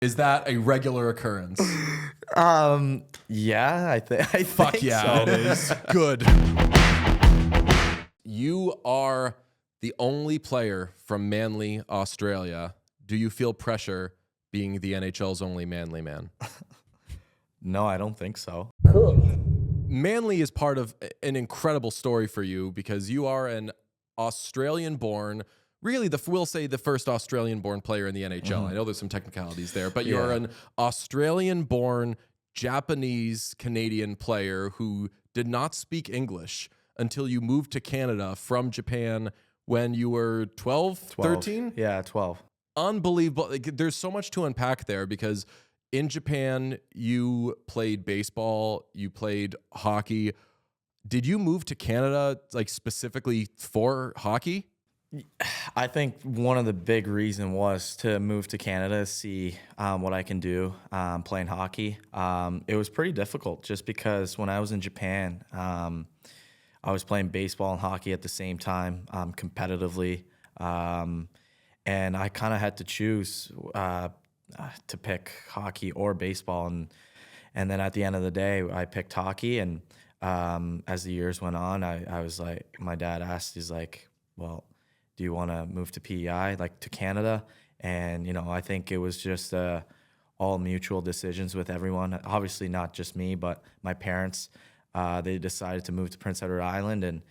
Is that a regular occurrence? Yeah, I think Fuck yeah, so. it is. Good. You are the only player from Manly, Australia. Do you feel pressure being the NHL's only Manly man? No, I don't think so. Manly is part of an incredible story for you because you are an Australian-born, really, we'll say the first Australian-born player in the NHL. I know there's some technicalities there, but you're an Australian-born Japanese-Canadian player who did not speak English until you moved to Canada from Japan when you were 12, 13? Yeah, 12. Unbelievable. Like, there's so much to unpack there because in Japan, you played baseball, you played hockey. Did you move to Canada like specifically for hockey? I think one of the big reason was to move to Canada, see what I can do playing hockey. It was pretty difficult just because when I was in Japan, I was playing baseball and hockey at the same time competitively. And I kind of had to choose to pick hockey or baseball. And then at the end of the day, I picked hockey. And as the years went on, I was like, my dad asked, he's like, well, do you want to move to PEI, like to Canada? And, you know, I think it was just all mutual decisions with everyone. Obviously not just me, but my parents. They decided to move to Prince Edward Island, and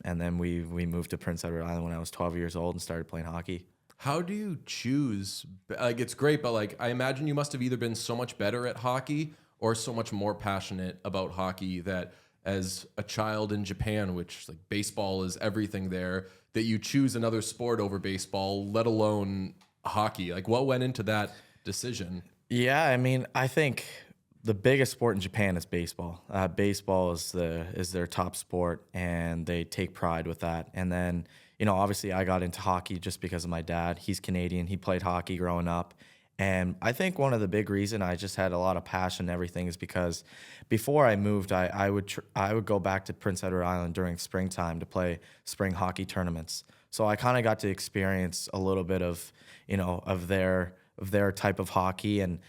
then we moved to Prince Edward Island when I was 12 years old and started playing hockey. How do you choose? Like, it's great, but like, I imagine you must have either been so much better at hockey or so much more passionate about hockey that as a child in Japan, which like baseball is everything there, that you choose another sport over baseball, let alone hockey. Like, what went into that decision? Yeah, I mean, I think the biggest sport in Japan is baseball. Baseball is their top sport, and they take pride with that. And then, you know, obviously I got into hockey just because of my dad. He's Canadian. He played hockey growing up. And I think one of the big reason I just had a lot of passion and everything is because before I moved, I would go back to Prince Edward Island during springtime to play spring hockey tournaments. So I kind of got to experience a little bit of, you know, of their type of hockey and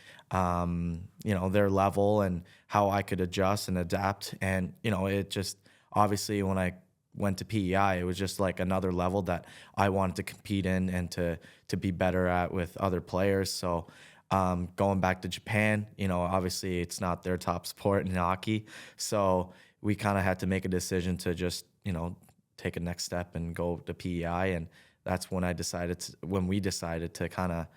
you know, their level and how I could adjust and adapt. And, you know, it just obviously when I went to PEI, it was just like another level that I wanted to compete in and to be better at with other players. So going back to Japan, you know, obviously it's not their top sport in hockey. So we kind of had to make a decision to just, you know, take a next step and go to PEI. And that's when we decided to kind of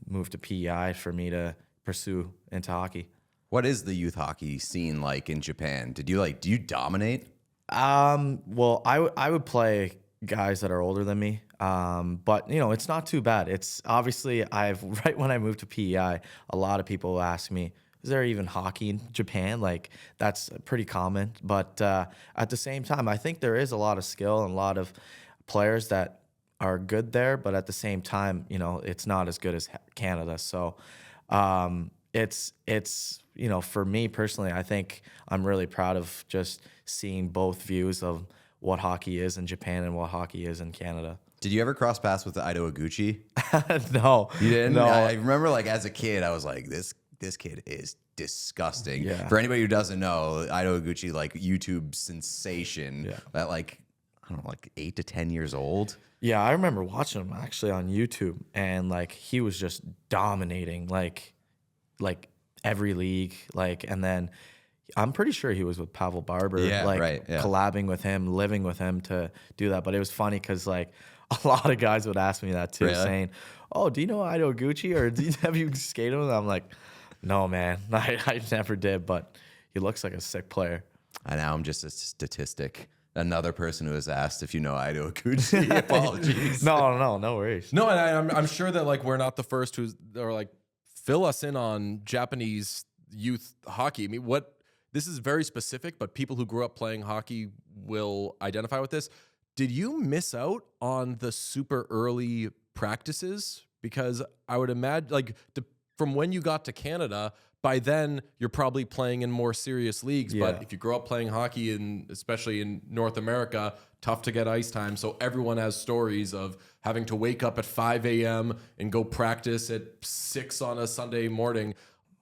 move to PEI for me to pursue into hockey. What is the youth hockey scene like in Japan? Do you dominate? Well, I would play guys that are older than me. But you know, it's not too bad. It's obviously right when I moved to PEI, a lot of people ask me, is there even hockey in Japan? Like, that's pretty common. But at the same time, I think there is a lot of skill and a lot of players that are good there, but at the same time, you know, it's not as good as Canada. So it's you know, for me personally, I think I'm really proud of just seeing both views of what hockey is in Japan and what hockey is in Canada. Did you ever cross paths with Ido Iguchi? No. You didn't? No. I remember, like, as a kid, I was like, this kid is disgusting. Yeah. For anybody who doesn't know, Ido Iguchi, like, YouTube sensation at, like, I don't know, like 8 to 10 years old. Yeah, I remember watching him actually on YouTube, and like he was just dominating like every league, like, and then I'm pretty sure he was with Pavel Barber, collabing with him, living with him to do that. But it was funny because like a lot of guys would ask me that too, saying, "Oh, do you know Ido Iguchi, or have you skated with him?" I'm like, "No, man, I never did." But he looks like a sick player. And now I'm just a statistic. Another person who has asked if you know Ido Iguchi. Apologies. No worries. No, and I'm sure that like we're not the first or like fill us in on Japanese youth hockey. I mean, this is very specific, but people who grew up playing hockey will identify with this. Did you miss out on the super early practices? Because I would imagine, like, from when you got to Canada, by then you're probably playing in more serious leagues. Yeah. But if you grow up playing hockey, and especially in North America, tough to get ice time. So everyone has stories of having to wake up at 5 a.m. and go practice at 6 on a Sunday morning.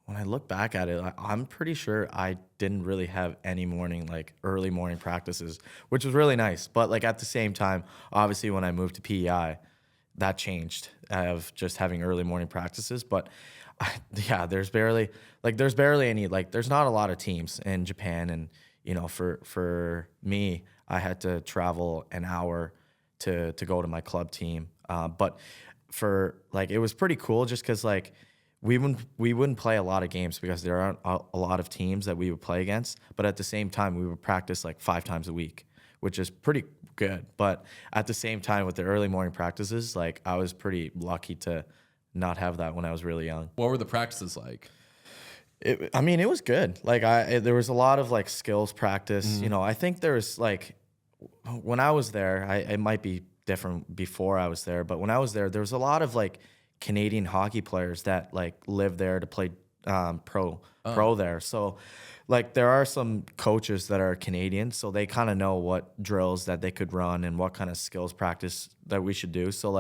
When I look back at it, I'm pretty sure I didn't really have any early morning practices, which was really nice. But like at the same time, obviously when I moved to PEI, that changed of just having early morning practices. But there's barely any, there's not a lot of teams in Japan. And, for me, I had to travel an hour to go to my club team. But it was pretty cool just because we wouldn't play a lot of games because there aren't a lot of teams that we would play against. But at the same time, we would practice 5 times a week, which is pretty good. But at the same time, with the early morning practices, I was pretty lucky to not have that when I was really young. What were the practices like? It was good. There was a lot of skills practice. I think there was when I was there, it might be different before I was there, but when I was there was a lot of Canadian hockey players that live there to play pro there. So there are some coaches that are Canadian, so they kind of know what drills that they could run and what kind of skills practice that we should do. So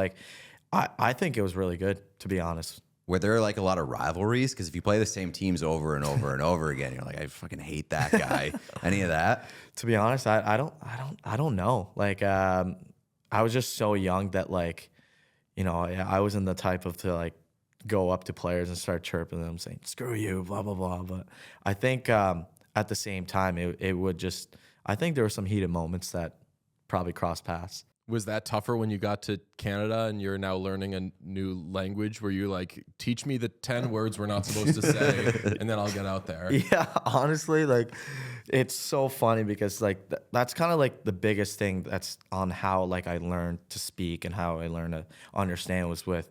I think it was really good, to be honest. Were there a lot of rivalries? Because if you play the same teams over and over and over again, you're I fucking hate that guy. Any of that? To be honest, I don't know. I was just so young that I wasn't the type of to go up to players and start chirping them, saying "screw you," blah blah blah. But I think at the same time, it would just. I think there were some heated moments that probably crossed paths. Was that tougher when you got to Canada and you're now learning a new language? Where you teach me the 10 words we're not supposed to say, and then I'll get out there? Yeah, honestly, it's so funny because that's kind of the biggest thing that's on how I learned to speak and how I learned to understand was with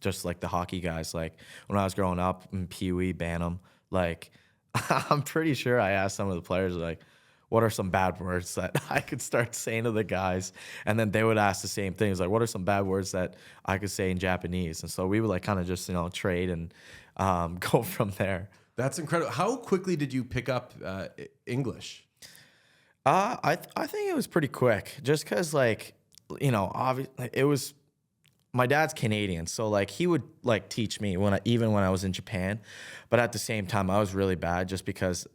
just the hockey guys. When I was growing up in Pee Wee, Bantam, I'm pretty sure I asked some of the players what are some bad words that I could start saying to the guys? And then they would ask the same things, what are some bad words that I could say in Japanese? And so we would kind of just, trade and go from there. That's incredible. How quickly did you pick up English? I think it was pretty quick just because, obviously it was, my dad's Canadian. So he would teach me even when I was in Japan. But at the same time, I was really bad just because,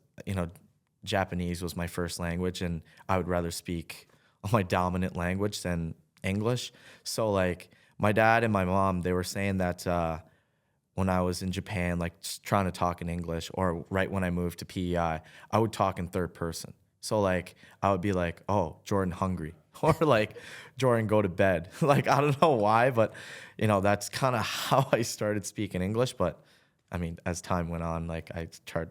Japanese was my first language, and I would rather speak my dominant language than English. So my dad and my mom, they were saying that when I was in Japan, just trying to talk in English, or right when I moved to PEI, I would talk in third person. So I would be "Oh, Jordan hungry," or "Jordan go to bed." I don't know why, but that's kind of how I started speaking English. But I mean, as time went on, I try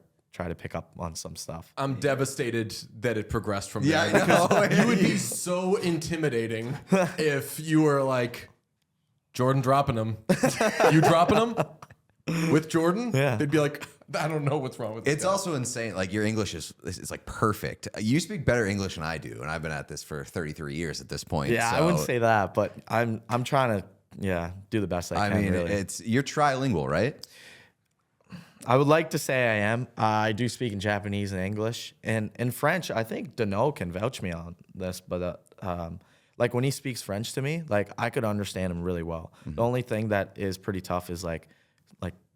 to pick up on some stuff. I'm devastated that it progressed from there. Yeah, I know. You would be so intimidating if you were Jordan dropping him. You dropping him with Jordan? Yeah. They'd be I don't know what's wrong with this It's guy. also insane. Your English is perfect. You speak better English than I do, and I've been at this for 33 years at this point. Yeah, so. I wouldn't say that, but I'm trying to do the best I can. I mean, really. you're trilingual, right? I would like to say I am. I do speak in Japanese and English. And in French, I think Dano can vouch me on this. But when he speaks French to me, I could understand him really well. Mm-hmm. The only thing that is pretty tough is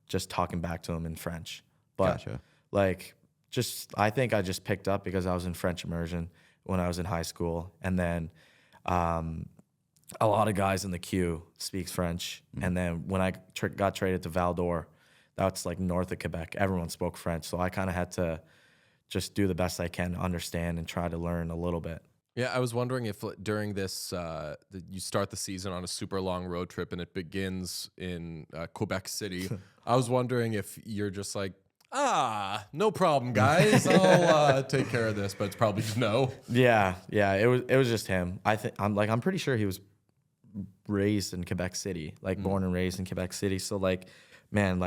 just talking back to him in French. But Gotcha. I think I just picked up because I was in French immersion when I was in high school. And then a lot of guys in the queue speaks French. Mm-hmm. And then when I got traded to Val d'Or, that's north of Quebec. Everyone spoke French. So I kind of had to just do the best I can to understand and try to learn a little bit. Yeah, I was wondering if during this, you start the season on a super long road trip and it begins in Quebec City. I was wondering if you're just no problem, guys. I'll take care of this, but it's probably no. Yeah. It was just him. I'm pretty sure he was raised in Quebec City, born and raised in Quebec City. So man,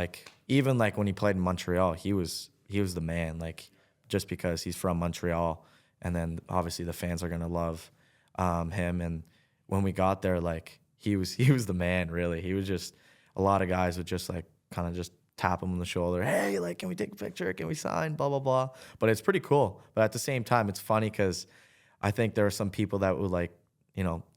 even when he played in Montreal, he was the man, just because he's from Montreal, and then obviously the fans are gonna love him. And when we got there, he was the man, really. He was just, a lot of guys would just kind of just tap him on the shoulder. Hey, like, can we take a picture? Can we sign? Blah, blah, blah. But it's pretty cool. But at the same time, it's funny because I think there are some people that would like,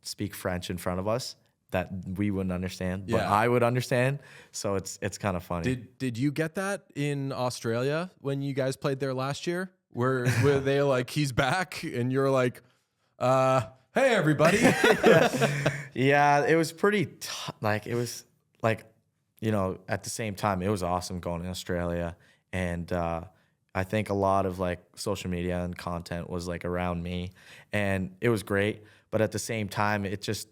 speak French in front of us that we wouldn't understand, but I would understand. So it's kind of funny. Did you get that in Australia when you guys played there last year? Where they like, he's back, and you're like, hey everybody. Yeah, it was pretty it was like, at the same time, it was awesome going to Australia. And I think a lot of like social media and content was like around me, and it was great. But at the same time, it just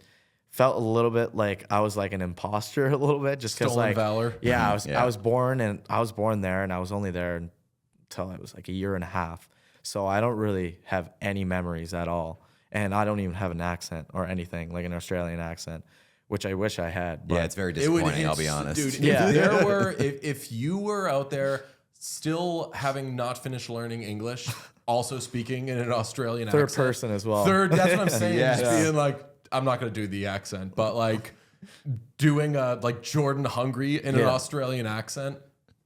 felt a little bit like I was like an imposter a little bit, just because like valor. Yeah, I was born there, and I was only there until I was like a year and a half. So I don't really have any memories at all, and I don't even have an accent or anything like an Australian accent, which I wish I had. But yeah, it's very disappointing. I'll be honest, dude. If you were out there still having not finished learning English, also speaking in an Australian third accent, person as well. That's what I'm saying. Yes. Just being like, I'm not going to do the accent, but like doing like Jordan Hungry in an Australian accent,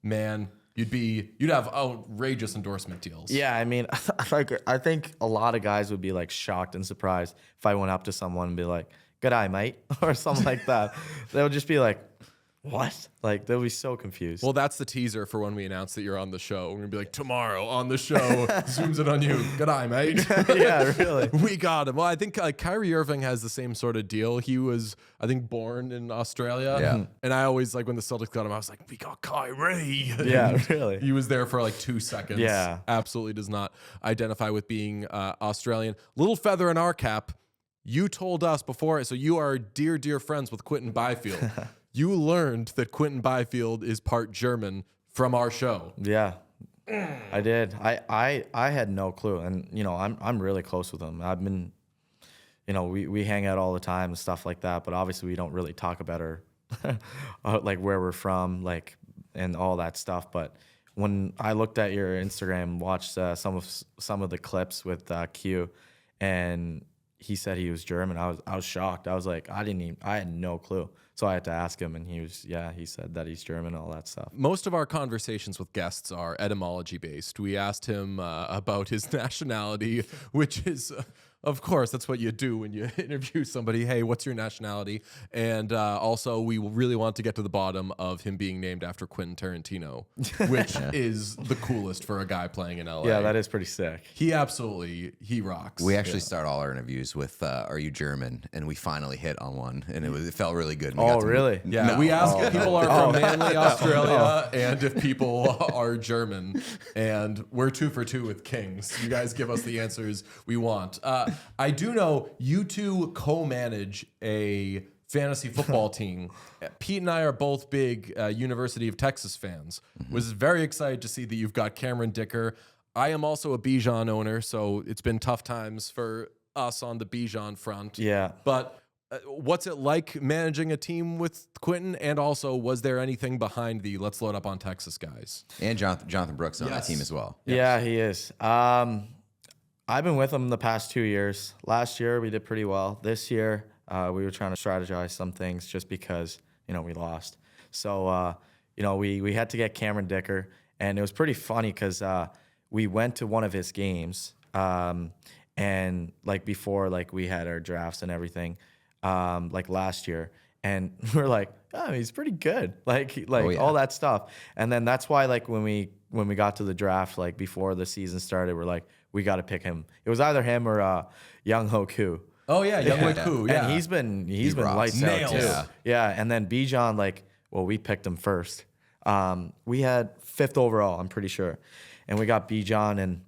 man, you'd have outrageous endorsement deals. Yeah, I mean, I think a lot of guys would be like shocked and surprised if I went up to someone and be like, "Good eye, mate," or something like that. They would just be like, "What?" Like they'll be so confused. Well, that's the teaser for when we announce that you're on the show. We're gonna be like, tomorrow on the show, zooms in on you. Good eye, mate. Yeah, really. We got him. Well, I think like Kyrie Irving has the same sort of deal. He was, I think, born in Australia. Yeah. And I always like when the Celtics got him, I was like, we got Kyrie. Yeah, And really. He was there for like 2 seconds. Yeah. Absolutely does not identify with being Australian. Little feather in our cap. You told us before, so you are dear, dear friends with Quinton Byfield. You learned that Quinton Byfield is part German from our show. Yeah, I did. I had no clue, and I'm really close with him. I've been, we hang out all the time and stuff like that. But obviously, we don't really talk about like where we're from, like and all that stuff. But when I looked at your Instagram, watched some of the clips with Q, and he said he was German, I was shocked. I was like, I had no clue. So I had to ask him, and he said that he's German, all that stuff. Most of our conversations with guests are etymology based. We asked him about his nationality, which is, of course, that's what you do when you interview somebody. Hey, what's your nationality? And also, we really want to get to the bottom of him being named after Quentin Tarantino, which is the coolest for a guy playing in LA. Yeah, that is pretty sick. He rocks. we actually start all our interviews with "Are you German?" and we finally hit on one, and it felt really good. Oh, really? Yeah, No. we ask if people are from Manly, Australia, and if people are German. And we're 2 for 2 with Kings. You guys give us the answers we want. I do know you two co-manage a fantasy football team. Pete and I are both big University of Texas fans. Was very excited to see that you've got Cameron Dicker. I am also a Bijan owner, so it's been tough times for us on the Bijan front. Yeah. But what's it like managing a team with Quinton? And also, was there anything behind the let's load up on Texas guys? And Jonathan Brooks on that team as well. Yeah, he is. I've been with him the past 2 years. Last year, we did pretty well. This year, we were trying to strategize some things just because, we lost. So, we had to get Cameron Dicker. And it was pretty funny because we went to one of his games. And, like, before, like, we had our drafts and everything, like, last year. And we're like, oh, he's pretty good. All that stuff. And then that's why, like, when we got to the draft, like, before the season started, we're like, we got to pick him. It was either him or Young Ho Koo. Oh yeah, Young Ho Koo. Yeah, And he's been lights Nails. out too. Yeah. Yeah, and then Bijan, we picked him first. We had 5th overall, I'm pretty sure, and we got Bijan, and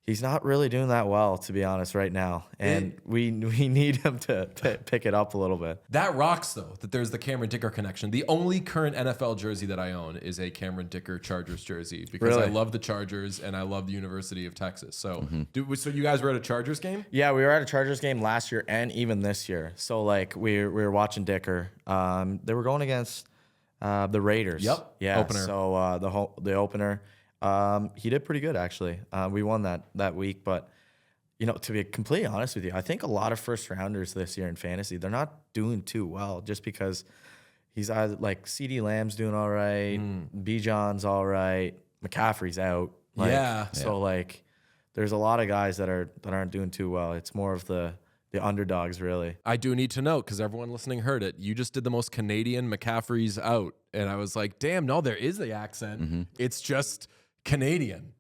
he's not really doing that well, to be honest, right now. And we need him to pick it up a little bit. That rocks, though, that there's the Cameron Dicker connection. The only current NFL jersey that I own is a Cameron Dicker Chargers jersey because I love the Chargers and I love the University of Texas. So, so you guys were at a Chargers game? Yeah, we were at a Chargers game last year and even this year. So, we were watching Dicker. They were going against the Raiders. Yep. Yeah. Opener. So, the opener. He did pretty good, actually. We won that week, but to be completely honest with you, I think a lot of first rounders this year in fantasy, they're not doing too well just because he's either like CD Lamb's doing all right, Bijan's all right, McCaffrey's out. Like, Yeah. So like, there's a lot of guys that aren't doing too well. It's more of the underdogs, really. I do need to note, because everyone listening heard it, you just did the most Canadian McCaffrey's out. And I was like, damn, no, there is the accent. It's just Canadian.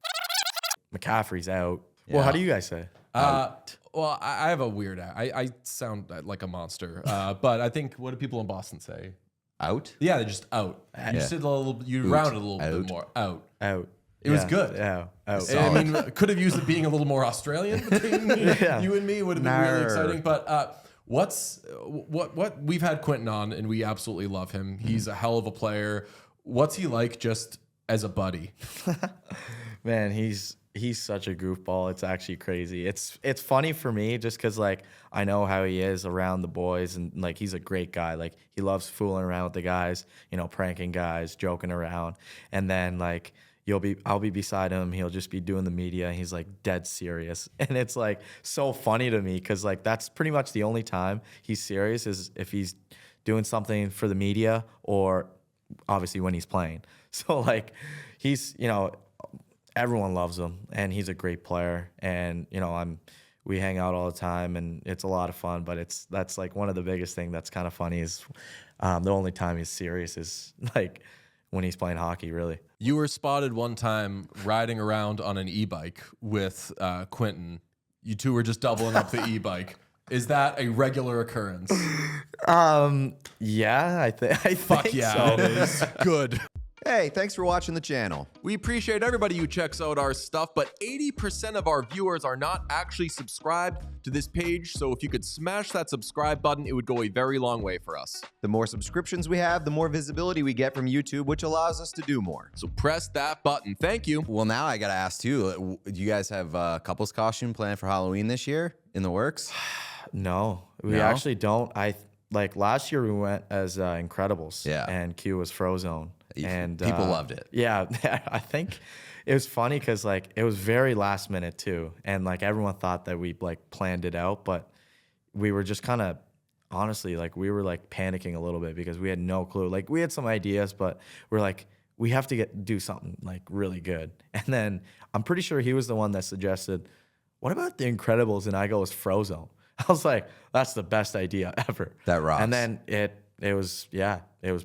McCaffrey's out. Well, how do you guys say? Well, I have a weird I sound like a monster. But I think, what do people in Boston say? Out? Yeah, they're just out. You just did a little, you rounded a little bit more. Out. Out. It was good. Yeah. Out. I mean, could have used it being a little more Australian between you and me. Would have been really exciting. But what we've had Quinton on, and we absolutely love him. He's a hell of a player. What's he like just as a buddy? Man, he's such a goofball. It's actually crazy. It's funny for me just because like I know how he is around the boys, and like he's a great guy. Like he loves fooling around with the guys, pranking guys, joking around, and then like I'll be beside him. He'll just be doing the media. And he's like dead serious. And it's like so funny to me because like that's pretty much the only time he's serious is if he's doing something for the media or obviously when he's playing. So like he's, everyone loves him and he's a great player. And, we hang out all the time and it's a lot of fun, but that's like one of the biggest thing that's kind of funny is the only time he's serious is like when he's playing hockey, really. You were spotted one time riding around on an e-bike with Quinton. You two were just doubling up the e-bike. Is that a regular occurrence? Yeah, I think Fuck yeah, so. it is. Good. Hey, thanks for watching the channel. We appreciate everybody who checks out our stuff, but 80% of our viewers are not actually subscribed to this page, so if you could smash that subscribe button, it would go a very long way for us. The more subscriptions we have, the more visibility we get from YouTube, which allows us to do more. So press that button. Thank you. Well, now I gotta ask too, do you guys have a couple's costume planned for Halloween this year in the works? No, we actually don't. Like last year we went as Incredibles, and Q was Frozone, and people loved it. Yeah, I think it was funny because like it was very last minute too, and like everyone thought that we like planned it out, but we were just kind of honestly like we were like panicking a little bit because we had no clue. Like we had some ideas, but we're like we have to do something like really good. And then I'm pretty sure he was the one that suggested, "What about the Incredibles?" And I go, "It's Frozone." I was like, that's the best idea ever. That rocks. And then it was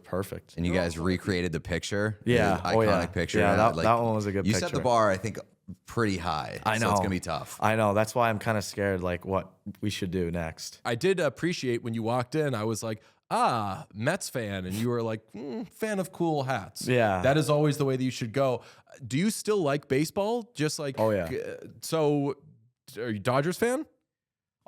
perfect. And you guys recreated the picture? Yeah. The iconic picture. Yeah, that one was a good you picture. You set the bar, I think, pretty high. I know. So it's going to be tough. I know. That's why I'm kind of scared, like, what we should do next. I did appreciate when you walked in, I was like, Mets fan. And you were like, fan of cool hats. Yeah. That is always the way that you should go. Do you still like baseball? Just like, oh, yeah. So are you a Dodgers fan?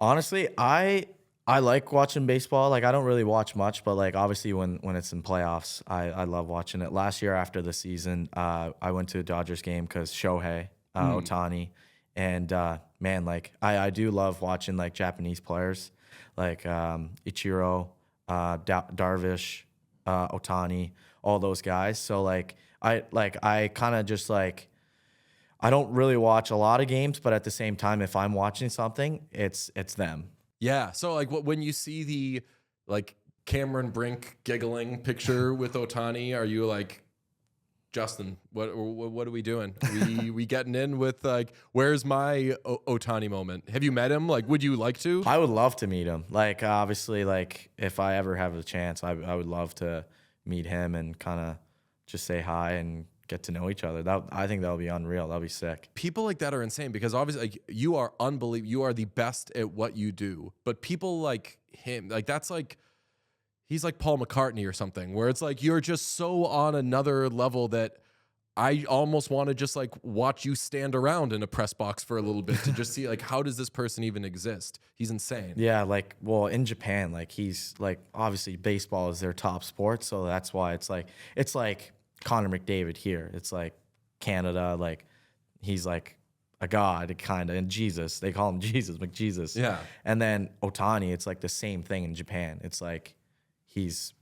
Honestly, I like watching baseball. Like I don't really watch much, but like obviously when it's in playoffs, I love watching it. Last year after the season, I went to a Dodgers game because Shohei Ohtani, and man, like I do love watching like Japanese players, like Ichiro, Darvish, Ohtani, all those guys. So like I kind of just like. I don't really watch a lot of games, but at the same time, if I'm watching something, it's them. Yeah. So like when you see the like Cameron Brink giggling picture with Ohtani, are you like, Justin, what are we doing? We getting in with like, where's my Ohtani moment? Have you met him? Like, would you like to? I would love to meet him. Like, obviously, like if I ever have a chance, I would love to meet him and kind of just say hi and get to know each other. I think that'll be unreal. That'll be sick. People like that are insane because obviously like, you are unbelievable. You are the best at what you do. But people like him, like that's like, he's like Paul McCartney or something where it's like, you're just so on another level that I almost want to just like watch you stand around in a press box for a little bit to just see like, how does this person even exist? He's insane. Yeah. Like, well, in Japan, like he's like, obviously baseball is their top sport. So that's why it's like Connor McDavid here. It's like Canada, like he's like a god kind of, and Jesus, they call him Jesus, McJesus. Yeah. And then Ohtani, it's like the same thing in Japan. It's like he's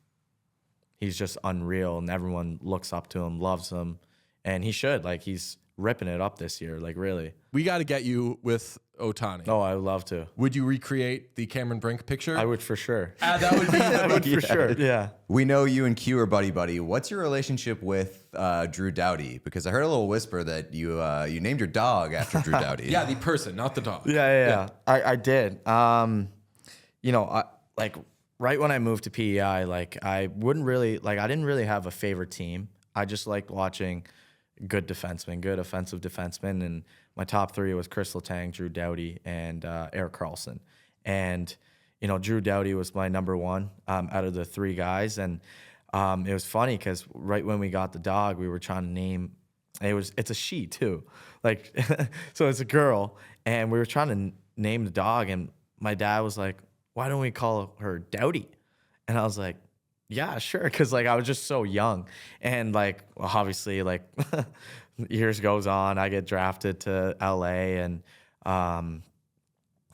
just unreal and everyone looks up to him, loves him. and he should. Like, he's ripping it up this year. Like, really. We got to get you with Ohtani. Oh, I would love to. Would you recreate the Cameron Brink picture? I would for sure. That would be. I would for sure. Yeah. We know you and Q are buddy. What's your relationship with Drew Doughty? Because I heard a little whisper that you named your dog after Drew Doughty. Yeah, the person, not the dog. Yeah. I did. You know, like right when I moved to PEI, like I didn't really have a favorite team. I just liked watching good defensemen, good offensive defensemen, and my top three was Chris Letang, Drew Doughty, and Erik Karlsson. And you know, Drew Doughty was my number one out of the three guys, and it was funny because right when we got the dog, we were trying to name. It's a she too, like so it's a girl, and we were trying to name the dog, and my dad was like, "Why don't we call her Doughty?" And I was like, "Yeah, sure," because like I was just so young, and like well, obviously like years goes on, I get drafted to LA, and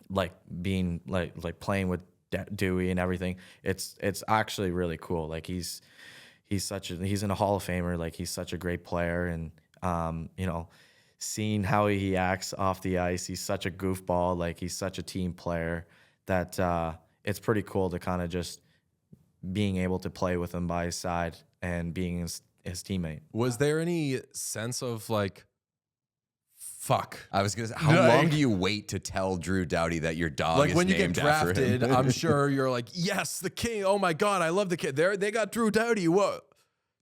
like being like playing with Dewey and everything. It's actually really cool. Like he's in a Hall of Famer. Like he's such a great player, and you know, seeing how he acts off the ice, he's such a goofball. Like he's such a team player that it's pretty cool to kind of just being able to play with him by his side and being his teammate. Was there any sense of like, fuck? I was gonna say, how long do you wait to tell Drew Doughty that your dog Like is when you get named after him? drafted, I'm sure you're like, yes, the king. Oh my God, I love the kid. They got Drew Doughty. What?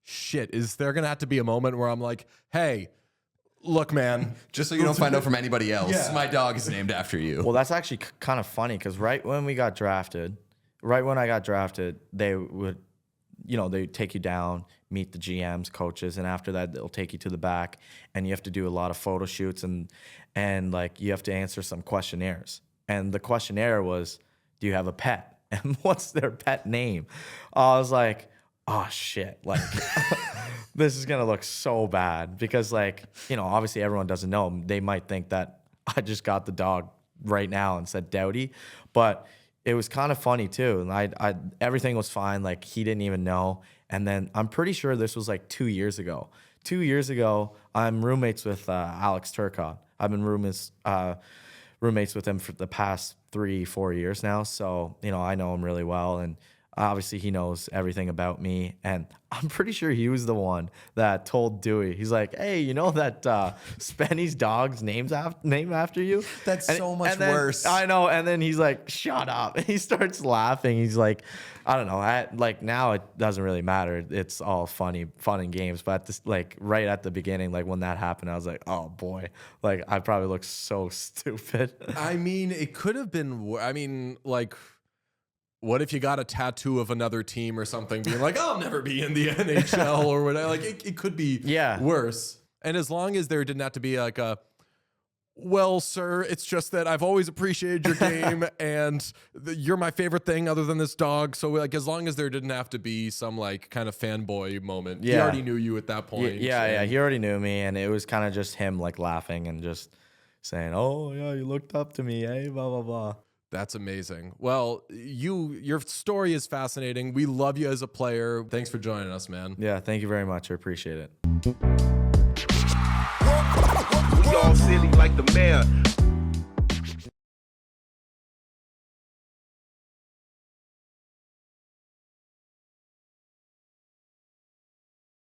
Shit, is there gonna have to be a moment where I'm like, hey, look, man, Just so you don't find out from anybody else, Yeah. my dog is named after you. Well, that's actually kind of funny because right when I got drafted, they would, you know, they take you down, meet the GMs, coaches, and after that, they'll take you to the back, and you have to do a lot of photo shoots and like you have to answer some questionnaires. And the questionnaire was, do you have a pet? And what's their pet name? I was like, oh shit, like this is gonna look so bad because like, you know, obviously everyone doesn't know. They might think that I just got the dog right now and said Doughty, but it was kind of funny too. And I everything was fine. Like he didn't even know. And then I'm pretty sure this was like 2 years ago. 2 years ago, I'm roommates with Alex Turcotte. I've been roommates with him for the past 3-4 years now. So, you know, I know him really well. And obviously he knows everything about me. And I'm pretty sure he was the one that told Dewey, he's like, hey, you know that Spenny's dog's named after you? That's so much worse. I know. And then he's like, shut up. And he starts laughing. He's like, I don't know. Like now it doesn't really matter. It's all fun and games. But this, like right at the beginning, like when that happened, I was like, oh boy, like I probably look so stupid. I mean, it could have been. I mean, like, what if you got a tattoo of another team or something, being like, I'll never be in the NHL or whatever? Like, it could be worse. And as long as there didn't have to be like a, well, sir, it's just that I've always appreciated your game and you're my favorite thing other than this dog. So like, as long as there didn't have to be some like kind of fanboy moment, he already knew you at that point. Yeah, he already knew me, and it was kind of just him like laughing and just saying, oh yeah, you looked up to me, eh? Blah blah blah. That's amazing. Well, your story is fascinating. We love you as a player. Thanks for joining us, man. Yeah, thank you very much. I appreciate it. We all silly like the mayor.